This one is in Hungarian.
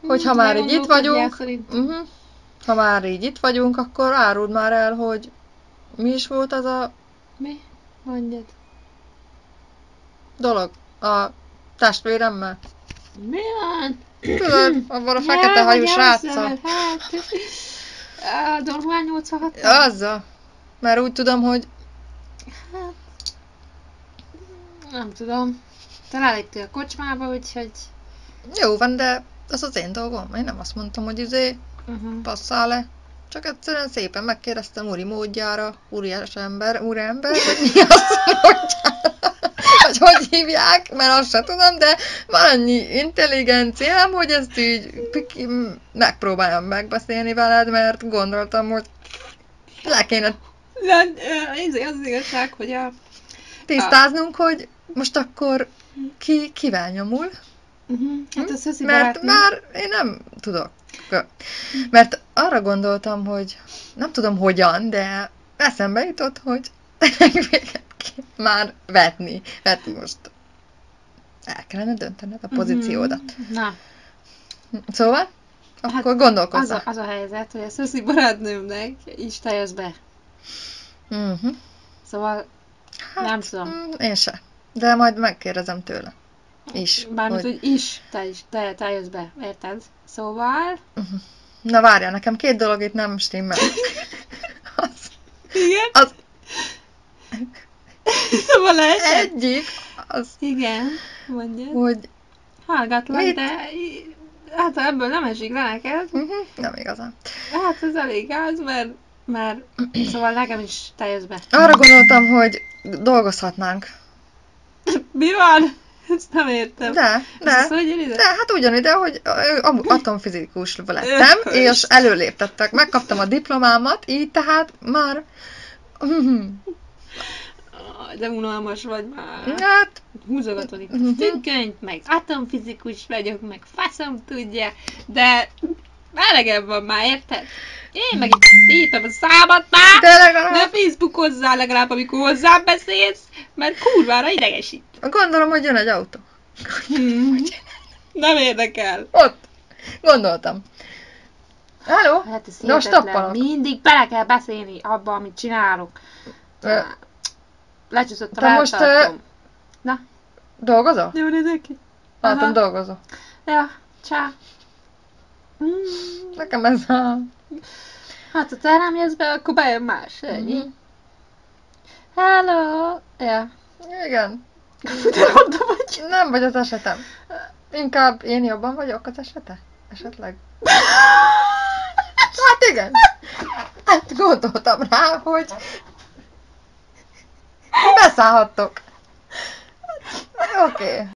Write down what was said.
Hogyha már így itt vagyunk, ha már így itt vagyunk, akkor áruld már el, hogy mi is volt az a Mi? Mondjad. dolog a testvéremmel. Mi van? Tudod, abban a fekete hajú sráccal. A Dormán 86. Azzal. Mert úgy tudom, hogy Hát, nem tudom. Talán léptél a kocsmába, úgyhogy... jó van, de az az én dolgom. Én nem azt mondtam, hogy passzál-e. Csak egyszerűen szépen megkérdeztem úri módjára, úriember, hogy mi azt mondjára, hogy hívják, mert azt se tudom, de van annyi intelligenciám, hogy ezt így megpróbáljam megbeszélni veled, mert gondoltam, hogy le kéne Az igazság, hogy tisztáznunk, hogy most akkor kivel nyomul. Hát a Szöszi Mert barátnő... már én nem tudok. Mert arra gondoltam, hogy nem tudom hogyan, de eszembe jutott, hogy már vetni. Mert most el kellene döntened a pozíciódat. Na. Szóval, akkor gondolkozzál. Az a helyzet, hogy a Szöszi barátnőmnek is te jössz be. Szóval nem tudom. Én se. De majd megkérdezem tőle. Is. Bármint, hogy is, te jössz be, érted? Szóval... Na várjál, nekem 2 dolog itt nem stimmel. Igen? Szóval egyik, az... Igen, mondjad. Hogy... Hallgatlak, de... Hát ebből nem esik le neked. Nem igazán. Hát ez elég gáz, mert szóval nekem is te jössz be. Arra gondoltam, hogy dolgozhatnánk. Mi van? Ezt nem értem. De, hát ugyanide, hogy atomfizikus lettem, és előléptettek. Megkaptam a diplomámat, így tehát már... De unalmas vagy már. Hát... Húzogatod itt a függönyt, meg atomfizikus vagyok, meg faszom tudja, de elegem van már, érted? Én meg itt írtam a számat már, de legalább... ne Facebookozzál legalább, amikor hozzám beszélsz, mert kurvára idegesít. Gondolom, hogy jön egy autó. Nem érdekel. Ott. Gondoltam. Halló? Hát ez no, stoppalok. Mindig bele kell beszélni abba, amit csinálok. Lecsúszott a váltartom. Na? Dolgozol? Jó, neki. Látom, dolgozol. Ja, csá. Nekem ez a... Hát, ha te nem jössz be, akkor bejön más. Ennyi. Hello! Ja. Igen. De ronda vagy. Nem vagy az esetem. Inkább én jobban vagyok az esete? Esetleg? Hát igen. Hát gondoltam rá, hogy beszállhattok. Oké.